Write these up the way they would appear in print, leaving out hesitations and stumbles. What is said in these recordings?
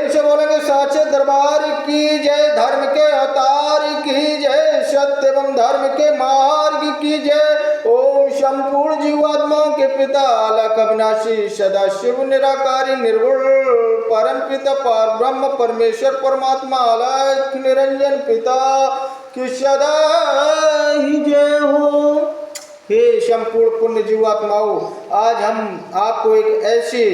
प्रेम से बोलेंगे साचे दरबार की जय, धर्म के अवतार की जय, सत्य एवं धर्म के मार्ग की जय। ओम संपूर्ण जीवात्माओं के पिता अलख अविनाशी सदा शिव निराकारी निर्गुण परम पिता पार ब्रह्म परमेश्वर परमात्मा अलख निरंजन पिता की सदा ही जय हो। हे संपूर्ण पुण्य जीवात्माओं, आज हम आपको एक ऐसे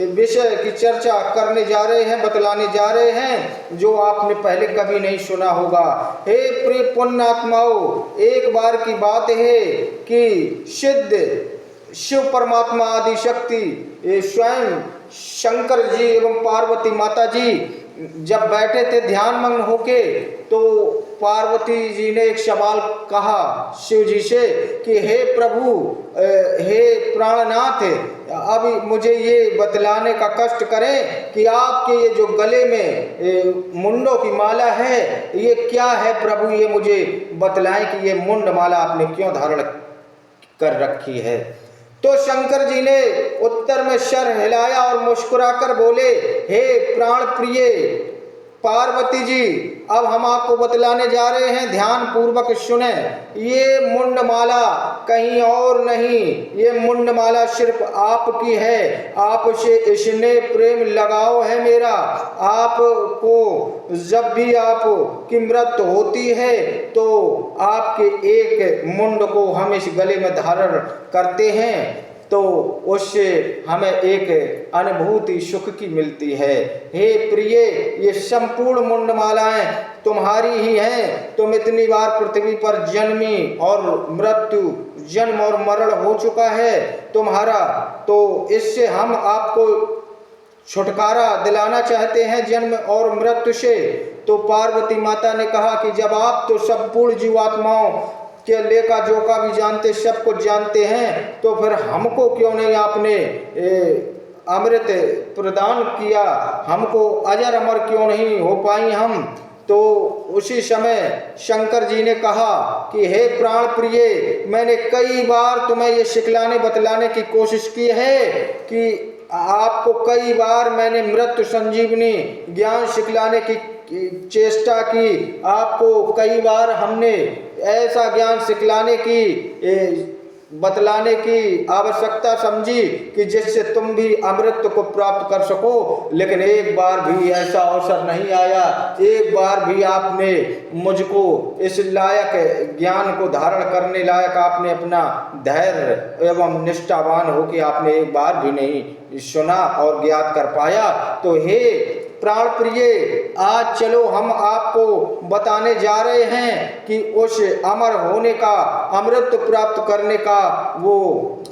विषय की चर्चा करने जा रहे हैं, बतलाने जा रहे हैं जो आपने पहले कभी नहीं सुना होगा। हे प्रिय पुण्य आत्माओं, एक बार की बात है कि सिद्ध शिव परमात्मा आदि शक्ति स्वयं शंकर जी एवं पार्वती माता जी जब बैठे थे ध्यान मग्न होके, तो पार्वती जी ने एक सवाल कहा शिव जी से कि हे प्रभु, हे प्राणनाथ, अभी मुझे ये बतलाने का कष्ट करें कि आपके ये जो गले में मुंडों की माला है ये क्या है प्रभु, ये मुझे बतलाएं कि ये मुंड माला आपने क्यों धारण कर रखी है। तो शंकर जी ने उत्तर में सर हिलाया और मुस्कुराकर बोले, हे प्राण प्रिय पार्वती जी, अब हम आपको बतलाने जा रहे हैं, ध्यान पूर्वक सुने। ये मुंडमाला कहीं और नहीं, ये मुंडमाला सिर्फ आपकी है, आपसे इसने प्रेम लगाव है मेरा। आपको जब भी आपकी मृत्यु होती है तो आपके एक मुंड को हम इस गले में धारण करते हैं, तो उससे हमें एक अनुभूति सुख की मिलती है। हे प्रिय, ये संपूर्ण मुंडमालाएं तुम्हारी ही हैं। तुम इतनी बार पृथ्वी पर जन्मी और मृत्यु, जन्म और मरण हो चुका है तुम्हारा, तो इससे हम आपको छुटकारा दिलाना चाहते हैं जन्म और मृत्यु से। तो पार्वती माता ने कहा कि जब आप तो संपूर्ण जीवात्माओं के लेखा जोखा भी जानते, सब कुछ जानते हैं, तो फिर हमको क्यों नहीं आपने अमृत प्रदान किया, हमको अजर अमर क्यों नहीं हो पाई हम। तो उसी समय शंकर जी ने कहा कि हे प्राण प्रिय, मैंने कई बार तुम्हें ये सिखलाने बतलाने की कोशिश की है कि आपको कई बार मैंने मृत्यु संजीवनी ज्ञान सिखलाने की चेष्टा की, आपको कई बार हमने ऐसा ज्ञान सिखलाने की बतलाने की आवश्यकता समझी कि जिससे तुम भी अमृत को प्राप्त कर सको, लेकिन एक बार भी ऐसा अवसर नहीं आया, एक बार भी आपने मुझको इस लायक ज्ञान को धारण करने लायक आपने अपना धैर्य एवं निष्ठावान हो कि आपने एक बार भी नहीं सुना और ज्ञात कर पाया। तो हे प्राण प्रिय, आज चलो हम आपको बताने जा रहे हैं कि उस अमर होने का, अमृत प्राप्त करने का वो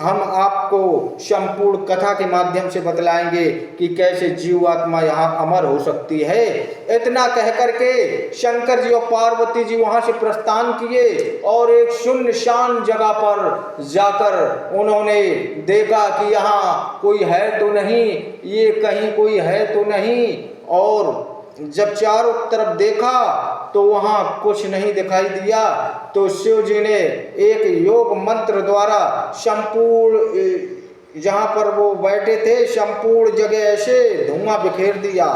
हम आपको संपूर्ण कथा के माध्यम से बतलाएंगे कि कैसे जीवात्मा यहाँ अमर हो सकती है। इतना कह करके शंकर जी और पार्वती जी वहाँ से प्रस्थान किए और एक सुनसान जगह पर जाकर उन्होंने देखा कि यहाँ कोई है तो नहीं, ये कहीं कोई है तो नहीं। और जब चारों तरफ देखा तो वहाँ कुछ नहीं दिखाई दिया। तो शिव जी ने एक योग मंत्र द्वारा संपूर्ण जहाँ पर वो बैठे थे संपूर्ण जगह ऐसे धुआं बिखेर दिया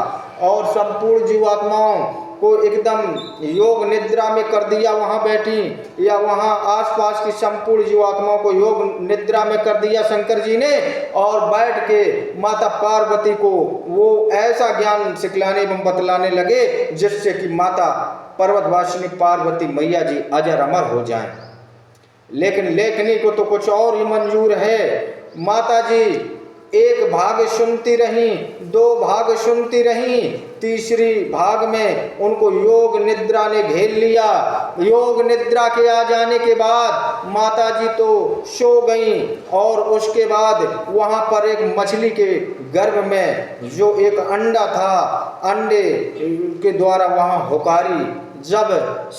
और संपूर्ण जीवात्माओं को एकदम योग निद्रा में कर दिया। वहाँ बैठी या वहाँ आसपास की संपूर्ण जीवात्माओं को योग निद्रा में कर दिया शंकर जी ने, और बैठ के माता पार्वती को वो ऐसा ज्ञान सिखलाने एवं बतलाने लगे जिससे कि माता पर्वतवासिनी पार्वती मैया जी अजर अमर हो जाएं। लेकिन लेखनी को तो कुछ और ही मंजूर है। माता जी एक भाग सुनती रहीं, दो भाग सुनती रहीं, तीसरी भाग में उनको योग निद्रा ने घेर लिया। योग निद्रा के आ जाने के बाद माता जी तो सो गईं और उसके बाद वहाँ पर एक मछली के गर्भ में जो एक अंडा था, अंडे के द्वारा वहाँ हुकारी। जब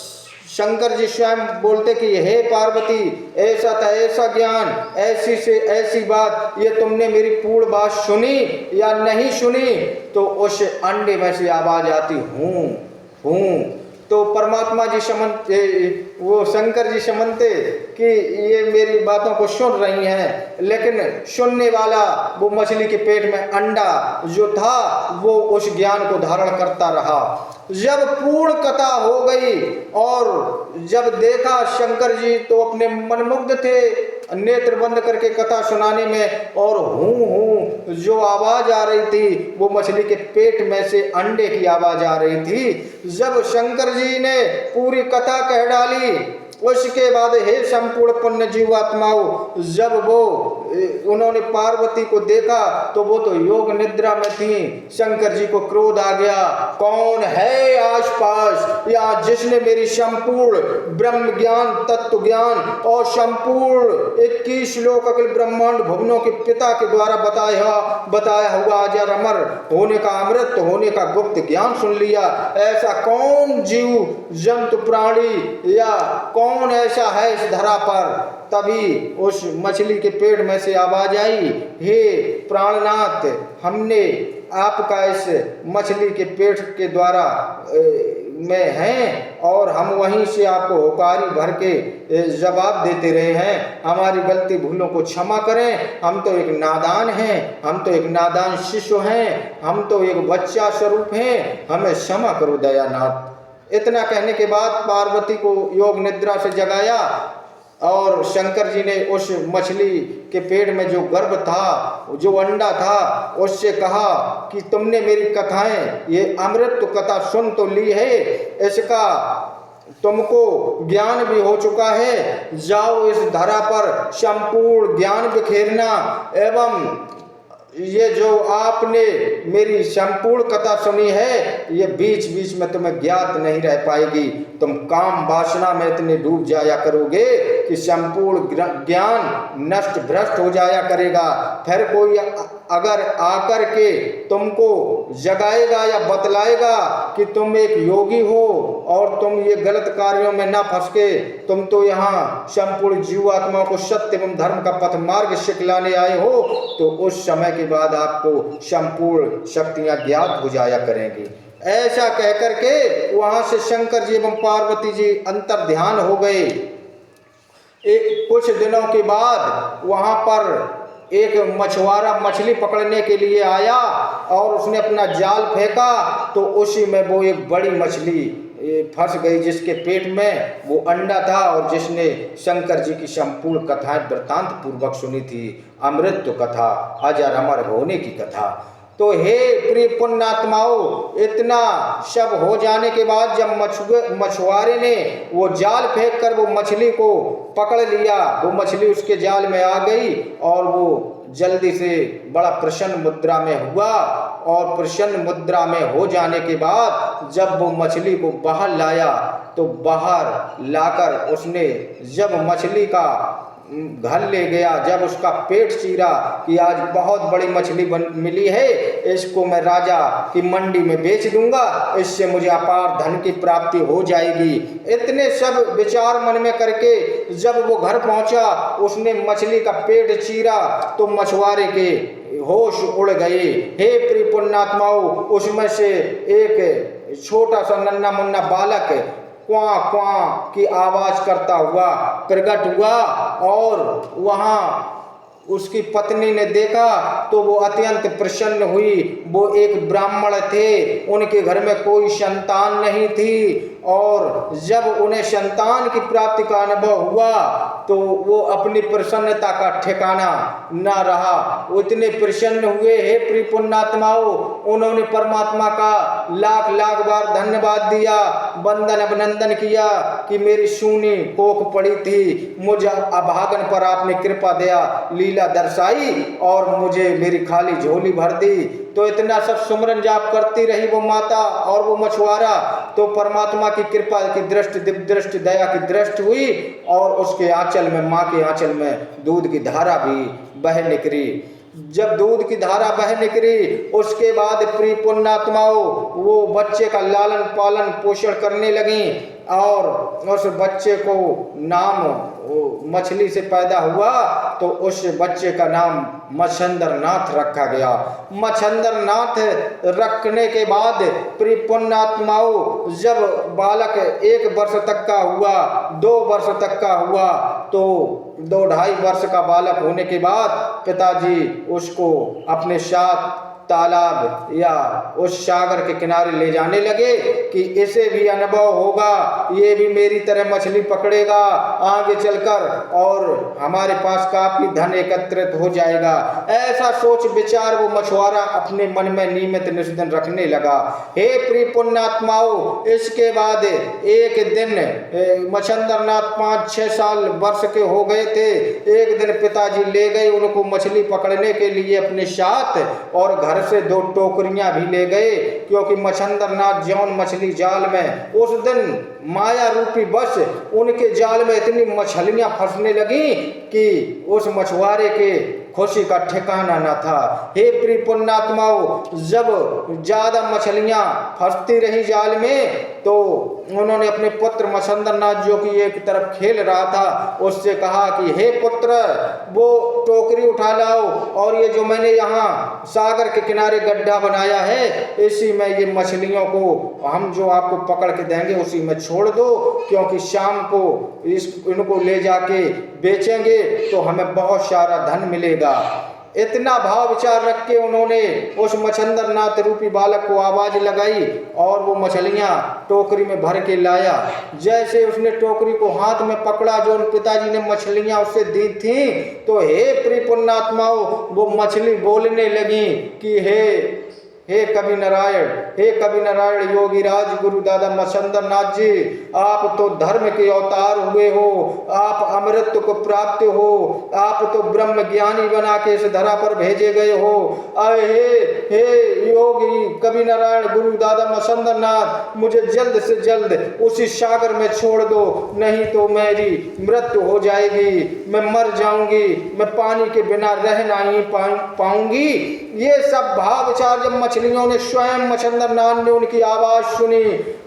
शंकर जी स्वयं बोलते कि हे पार्वती, ऐसा था ऐसा ज्ञान, ऐसी से ऐसी बात, ये तुमने मेरी पूर्ण बात सुनी या नहीं सुनी? तो उस अंडे में से आवाज आती हूँ हूँ। तो परमात्मा जी वो शंकर जी समझते कि ये मेरी बातों को सुन रही हैं, लेकिन सुनने वाला वो मछली के पेट में अंडा जो था वो उस ज्ञान को धारण करता रहा। जब पूर्ण कथा हो गई और जब देखा शंकर जी तो अपने मनमुग्ध थे, नेत्र बंद करके कथा सुनाने में, और हूँ जो आवाज आ रही थी वो मछली के पेट में से अंडे की आवाज आ रही थी। जब शंकर जी ने पूरी कथा कह डाली उसके बाद हे संपूर्ण पुण्य जीवात्माओं, जब वो उन्होंने पार्वती को देखा तो वो तो योग निद्रा में थी। शंकर जी को क्रोध आ गया, कौन है आसपास या जिसने मेरी संपूर्ण ब्रह्म ज्ञान, तत्व ज्ञान और संपूर्ण 21 लोक अखिल ब्रह्मांड भुवनों के पिता के द्वारा बताया हुआ अजर अमर होने का, अमृत होने का गुप्त ज्ञान सुन लिया। ऐसा कौन जीव जंतु प्राणी या कौन ऐसा है इस धरा पर? तभी उस मछली के पेट में से आवाज आई, हे प्राणनाथ, हमने आपका इस मछली के पेट के द्वारा में हैं और हम वहीं से आपको होकारी भर के जवाब देते रहे हैं। हमारी गलती भूलों को क्षमा करें, हम तो एक नादान हैं, हम तो एक नादान शिशु हैं, हम तो एक बच्चा स्वरूप हैं, हमें क्षमा करो दयानाथ। इतना कहने के बाद पार्वती को योग निद्रा से जगाया और शंकर जी ने उस मछली के पेट में जो गर्भ था, जो अंडा था, उससे कहा कि तुमने मेरी कथाएं, ये अमृत कथा सुन तो ली है, इसका तुमको ज्ञान भी हो चुका है, जाओ इस धरा पर संपूर्ण ज्ञान बिखेरना एवं ये जो आपने मेरी संपूर्ण कथा सुनी है ये बीच बीच में तुम्हें ज्ञात नहीं रह पाएगी। तुम काम वासना में इतने डूब जाया करोगे कि संपूर्ण ज्ञान नष्ट भ्रष्ट हो जाया करेगा। फिर कोई अगर आकर के तुमको जगाएगा या बतलाएगा कि तुम एक योगी हो और तुम ये गलत कार्यों में ना फंस के तुम तो यहाँ संपूर्ण जीवात्माओं को सत्य एवं धर्म का पथ मार्ग सिखलाने आए हो, तो उस समय के बाद आपको संपूर्ण शक्तियां ज्ञात हो जाया करेंगी। ऐसा कहकर के वहां से शंकर जी एवं पार्वती जी अंतर ध्यान हो गए। कुछ दिनों के बाद वहां पर एक मछुआरा मछली पकड़ने के लिए आया और उसने अपना जाल फेंका तो उसी में वो एक बड़ी मछली फंस गई जिसके पेट में वो अंडा था और जिसने शंकर जी की संपूर्ण कथाएं वृत्तांत पूर्वक सुनी थी, अमृत कथा, अजर अमर होने की कथा। तो हे प्रिय पुण्यात्माओं, इतना सब हो जाने के बाद जब मछुआरे ने वो जाल फेंक कर वो मछली को पकड़ लिया, वो मछली उसके जाल में आ गई और वो जल्दी से बड़ा प्रसन्न मुद्रा में हुआ और प्रसन्न मुद्रा में हो जाने के बाद जब वो मछली को बाहर लाया तो बाहर लाकर उसने जब मछली का घर ले गया, जब उसका पेट चीरा कि आज बहुत बड़ी मछली मिली है, इसको मैं राजा की मंडी में बेच दूंगा, इससे मुझे अपार धन की प्राप्ति हो जाएगी। इतने सब विचार मन में करके जब वो घर पहुंचा उसने मछली का पेट चीरा तो मछुआरे के होश उड़ गए। हे प्रिय पुण्यात्माओं, उसमें से एक छोटा सा नन्हा मुन्ना बालक क्वां क्वां की आवाज करता हुआ प्रकट हुआ और वहां उसकी पत्नी ने देखा तो वो अत्यंत प्रसन्न हुई। वो एक ब्राह्मण थे, उनके घर में कोई संतान नहीं थी और जब उन्हें संतान की प्राप्ति का अनुभव हुआ तो वो अपनी प्रसन्नता का ठिकाना ना रहा, उतने प्रसन्न हुए। हे प्रिय पुण्यात्माओं, उन्होंने परमात्मा का लाख लाख बार धन्यवाद दिया, वंदन अभिनंदन किया कि मेरी सूनी कोख पड़ी थी, मुझे अभागन पर आपने कृपा दया लीला दर्शाई और मुझे मेरी खाली झोली भर दी। तो इतना सब सुमरन जाप करती रही वो माता और वो मछुआरा, तो परमात्मा की कृपा की दृष्टि, दिव्य दृष्टि, दया की दृष्टि हुई और उसके आंचल में, माँ के आंचल में दूध की धारा भी बह निकली। जब दूध की धारा बह निकली उसके बाद प्रिय पुण्यात्माओं वो बच्चे का लालन पालन पोषण करने लगी और उस बच्चे को नाम मछली से पैदा हुआ तो उस बच्चे का नाम मच्छंदरनाथ रखा गया। मच्छंदरनाथ रखने के बाद प्रिय पुण्यात्माओं, जब बालक 1 वर्ष तक का हुआ, 2 वर्ष तक का हुआ, तो 2-2.5 वर्ष का बालक होने के बाद पिताजी उसको अपने साथ तालाब या उस सागर के किनारे ले जाने लगे कि इसे भी अनुभव होगा, ये भी मेरी तरह मछली पकड़ेगा आगे चलकर और हमारे पास काफी धन एकत्रित हो जाएगा। ऐसा सोच विचार वो मछुआरा अपने मन में नियमित निष्दिन रखने लगा। हे प्रिय पुण्यात्माओं, इसके बाद एक दिन मच्छंदरनाथ 5-6 साल वर्ष के हो गए थे। एक दिन पिताजी ले गए उनको मछली पकड़ने के लिए अपने साथ, और घर से 2 टोकरियां भी ले गए, क्योंकि मच्छंदरनाथ जौन मछली जाल में उस दिन माया रूपी बस उनके जाल में इतनी मछलियां फंसने लगी कि उस मछुआरे के खुशी का ठिकाना न था। हे प्रिय पुण्यात्माओं, जब ज्यादा मछलियां फंसती रही जाल में तो उन्होंने अपने पुत्र मच्छंदरनाथ, जो कि एक तरफ खेल रहा था, उससे कहा कि हे पुत्र, वो टोकरी उठा लाओ और ये जो मैंने यहाँ सागर के किनारे गड्ढा बनाया है, इसी में ये मछलियों को हम जो आपको पकड़ के देंगे उसी में छोड़ दो, क्योंकि शाम को इनको ले जाके बेचेंगे तो हमें बहुत सारा धन मिलेगा। इतना भाव विचार रख के उन्होंने उस मच्छंदरनाथ रूपी बालक को आवाज लगाई और वो मछलियां टोकरी में भर के लाया। जैसे उसने टोकरी को हाथ में पकड़ा, जो उन पिताजी ने मछलियां उससे दी थी, तो हे प्रिय पुण्यात्माओं, वो मछली बोलने लगी कि हे कवि नारायण, हे कवि नारायण योगीराज गुरु दादा मच्छंदरनाथ जी, आप तो धर्म के अवतार हुए हो, आप अमृत को प्राप्त हो, आप तो ब्रह्म ज्ञानी बना के इस धरा पर भेजे गए हो। हे योगी कवि नारायण गुरु दादा मच्छंदरनाथ, मुझे जल्द से जल्द उसी सागर में छोड़ दो, नहीं तो मेरी मृत्यु हो जाएगी, मैं मर जाऊंगी, मैं पानी के बिना रह नहीं पाऊंगी। ये सब भाव विचार जब मछलियों ने स्वयं मच्छंदरनाथ ने उनकी आवाज सुनी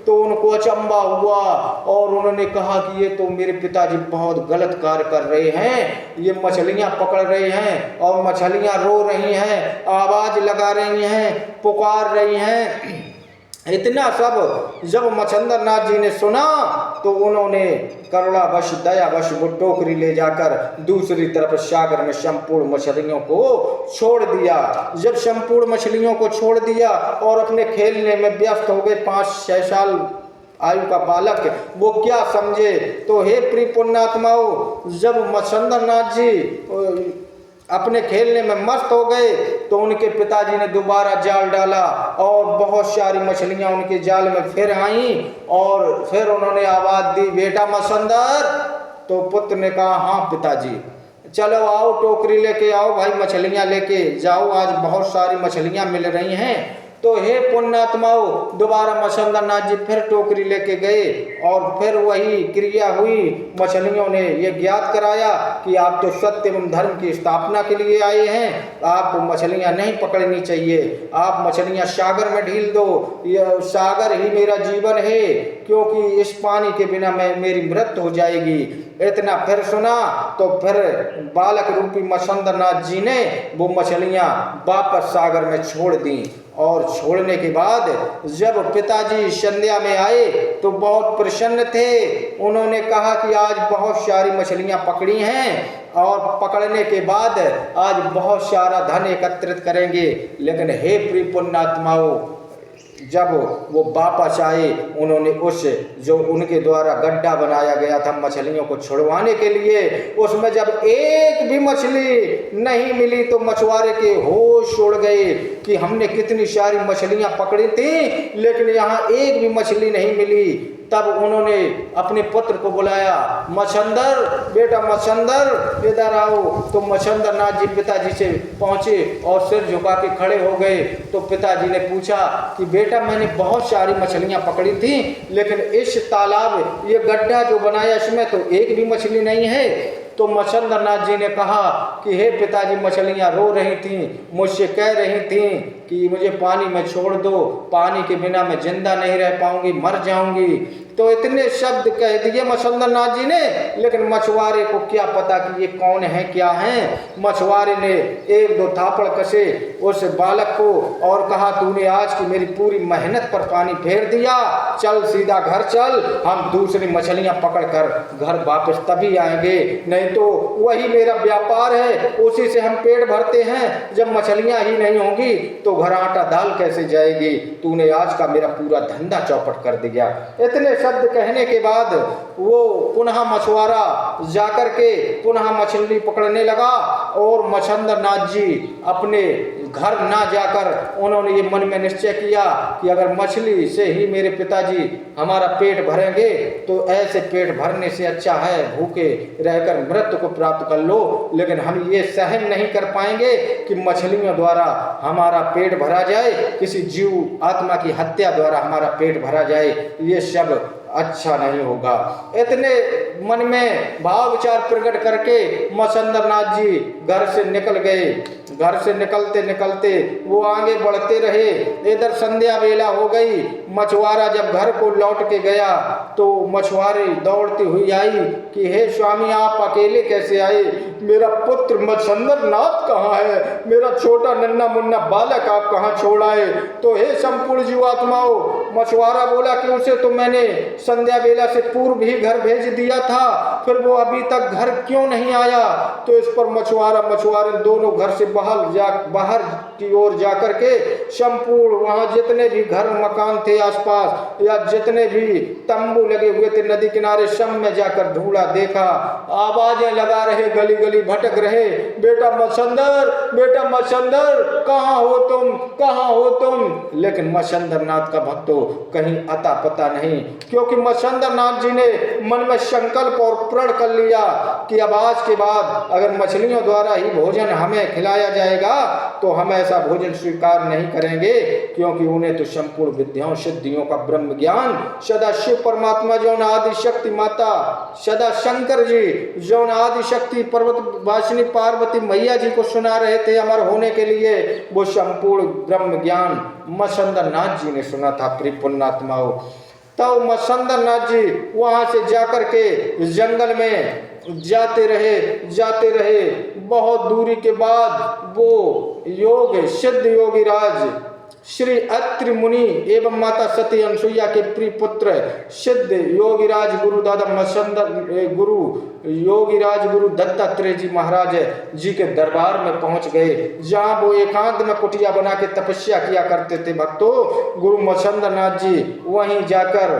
तो उनको अचंबा हुआ और उन्होंने कहा कि ये तो मेरे पिताजी बहुत गलत कार्य कर रहे हैं, ये मछलियां पकड़ रहे हैं और मछलियां रो रही हैं, आवाज लगा रही हैं, पुकार रही हैं। इतना सब जब मच्छंदरनाथ जी ने सुना तो उन्होंने करुणावश दयावश वो टोकरी ले जाकर दूसरी तरफ सागर में संपूर्ण मछलियों को छोड़ दिया। जब संपूर्ण मछलियों को छोड़ दिया और अपने खेलने में व्यस्त हो गए, 5-6 साल आयु का बालक, वो क्या समझे। तो हे प्रिय पुण्यात्माओं, जब मच्छंदरनाथ जी अपने खेलने में मस्त हो गए तो उनके पिताजी ने दोबारा जाल डाला और बहुत सारी मछलियां उनके जाल में फिर आईं और फिर उन्होंने आवाज दी, बेटा मच्छंदर। तो पुत्र ने कहा, हाँ पिताजी। चलो आओ टोकरी लेके आओ भाई, मछलियां लेके जाओ, आज बहुत सारी मछलियां मिल रही हैं। तो हे पुण्यात्माओं, दोबारा मच्छंदरनाथ जी फिर टोकरी लेके गए और फिर वही क्रिया हुई। मछलियों ने ये ज्ञात कराया कि आप तो सत्य एवं धर्म की स्थापना के लिए आए हैं, आपको मछलियां नहीं पकड़नी चाहिए, आप मछलियां सागर में ढील दो, यह सागर ही मेरा जीवन है, क्योंकि इस पानी के बिना मेरी मृत्यु हो जाएगी। इतना फिर सुना तो फिर बालक रूपी मच्छंदरनाथ जी ने वो मछलियां वापस सागर में छोड़ दी। और छोड़ने के बाद जब पिताजी संध्या में आए तो बहुत प्रसन्न थे। उन्होंने कहा कि आज बहुत सारी मछलियां पकड़ी हैं और पकड़ने के बाद आज बहुत सारा धन एकत्रित करेंगे। लेकिन हे प्रिय पुण्यात्माओं, जब वो वापस आए, उन्होंने उस जो उनके द्वारा गड्ढा बनाया गया था मछलियों को छुड़वाने के लिए, उसमें जब एक भी मछली नहीं मिली तो मछुआरे के होश उड़ गए कि हमने कितनी सारी मछलियां पकड़ी थी लेकिन यहाँ एक भी मछली नहीं मिली। तब उन्होंने अपने पुत्र को बुलाया, मच्छंदर, बेटा मच्छंदर इधर आओ। तो मच्छंदरनाथ जी पिताजी से पहुँचे और सिर झुका के खड़े हो गए। तो पिताजी ने पूछा कि बेटा, मैंने बहुत सारी मछलियां पकड़ी थी लेकिन इस तालाब, ये गड्ढा जो बनाया, इसमें तो एक भी मछली नहीं है। तो मच्छंदरनाथ जी ने कहा कि हे पिताजी, मछलियां रो रही थीं, मुझसे कह रही थीं कि मुझे पानी में छोड़ दो, पानी के बिना मैं जिंदा नहीं रह पाऊंगी, मर जाऊंगी। तो इतने शब्द कह दिए मच्छंदर नाथ जी ने, लेकिन मछुआरे को क्या पता कि ये कौन है क्या है। मछुआरे ने एक दो थापड़ कसे उस बालक को और कहा, तूने आज की मेरी पूरी मेहनत पर पानी फेर दिया, चल सीधा घर चल, हम दूसरी मछलियां पकड़कर घर वापस तभी आएंगे, नहीं तो वही मेरा व्यापार है, उसी से हम पेट भरते हैं। जब मछलियां ही नहीं होंगी तो घर आटा दाल कैसे जाएगी। तूने आज का मेरा पूरा धंधा चौपट कर दिया। इतने शब्द कहने के बाद वो पुनः मछुआरा जाकर के पुनः मछली पकड़ने लगा और मच्छंदर नाथ जी अपने घर ना जाकर उन्होंने ये मन में निश्चय किया कि अगर मछली से ही मेरे पिताजी हमारा पेट भरेंगे तो ऐसे पेट भरने से अच्छा है भूखे रहकर मृत्यु को प्राप्त कर लो, लेकिन हम ये सहन नहीं कर पाएंगे कि मछलियों द्वारा हमारा पेट भरा जाए, किसी जीव आत्मा की हत्या द्वारा हमारा पेट भरा जाए, ये सब अच्छा नहीं होगा। इतने मन में भाव विचार प्रकट करके मच्छंदर नाथ जी घर से निकल गए। घर से निकलते निकलते वो आगे बढ़ते रहे। इधर संध्या वेला हो गई। मछुआरा जब घर को लौट के गया तो मछुआरे दौड़ती हुई आई कि हे स्वामी, आप अकेले कैसे आए? मेरा पुत्र मच्छंदर नाथ कहाँ है? मेरा छोटा नन्ना मुन्ना बालक आप कहाँ छोड़ आए? तो हे संपूर्ण जीवात्माओं, मछुआरा बोला कि उसे तो मैंने संध्या वेला से पूर्व ही घर भेज दिया था, फिर वो अभी तक घर क्यों नहीं आया? तो इस पर मछुआरे दोनों घर से बाहर की ओर जाकर के संपूर्ण वहां जितने भी घर मकान थे आसपास या जितने भी तंबू लगे हुए थे नदी किनारे, सब में जाकर ढूंढा, देखा, आवाजें लगा रहे, गली गली भटक रहे, बेटा मच्छंदर कहाँ हो तुम, कहाँ हो तुम? लेकिन मच्छंदर नाथ का भक्तों कहीं अता पता नहीं, क्योंकि मच्छंदर नाथ जी ने मन में संकल्प और प्रण कर लिया कि अब आज के बाद अगर मछलियों द्वारा ही भोजन हमें खिलाया जाएगा तो हम ऐसा भोजन स्वीकार नहीं करेंगे, क्योंकि उन्हें तो संपूर्ण विद्याओं सिद्धियों का ब्रह्म ज्ञान सदा शिव परमात्मा जौन आदि शक्ति माता सदा शंकर जी जौन आदि शक्ति पर्वत वासिनी पार्वती मैया जी को सुना रहे थे अमर होने के लिए, वो संपूर्ण ब्रह्म ज्ञान मच्छंदर नाथ जी ने सुना था। प्रिय पुण्यात्माओं, तो मच्छंदर नाथ जी वहां से जाकर के जंगल में जाते रहे। बहुत दूरी के बाद वो योग सिद्ध योगीराज श्री अत्रि मुनि एवं माता सती अनसुईया के प्रिय पुत्र सिद्ध योगीराज गुरु दादा मच्छंदर गुरु योगीराज गुरु दत्तात्रेय जी महाराज जी के दरबार में पहुंच गए, जहां वो एकांत में कुटिया बना के तपस्या किया करते थे। भक्तों, गुरु मच्छंदर नाथ जी वहीं जाकर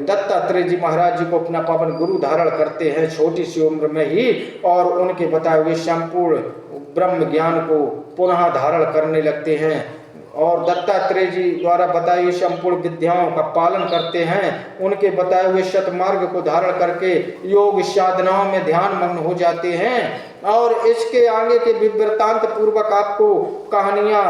दत्तात्रेय जी महाराज जी को अपना पावन गुरु धारण करते हैं छोटी सी उम्र में ही, और उनके बताए हुए संपूर्ण ब्रह्म ज्ञान को पुनः धारण करने लगते हैं और दत्तात्रेय जी द्वारा बताई हुई संपूर्ण विद्याओं का पालन करते हैं। उनके बताए हुए सतमार्ग को धारण करके योग साधनाओं में ध्यान मग्न हो जाते हैं। और इसके आगे के विवृतांत पूर्वक आपको कहानियां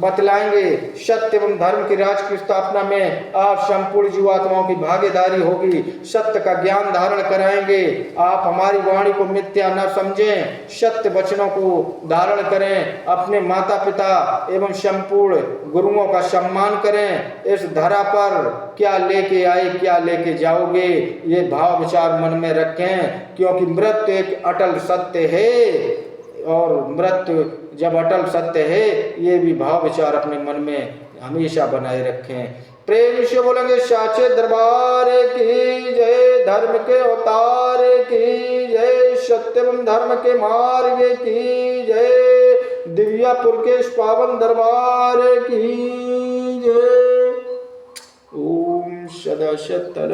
बतलाएंगे। सत्य एवं धर्म की राज की स्थापना में आप संपूर्ण जीवात्माओं की भागीदारी होगी। सत्य का ज्ञान धारण कराएंगे। आप हमारी वाणी को मिथ्या न समझें, सत्य वचनों को धारण करें, अपने माता पिता एवं संपूर्ण गुरुओं का सम्मान करें। इस धरा पर क्या लेके आए क्या लेके जाओगे, ये भाव विचार मन में रखें, क्योंकि मृत्यु एक अटल सत्य है। और मृत्यु जब अटल सत्य है, ये भी भाव विचार अपने मन में हमेशा बनाए रखें। प्रेम से बोलेंगे साचे दरबार की जय, धर्म के अवतार की जय, सत्य एवं धर्म के मार्ग की जय, दिव्यापुर के पावन दरबार की जय। ओम सदा सत्तर।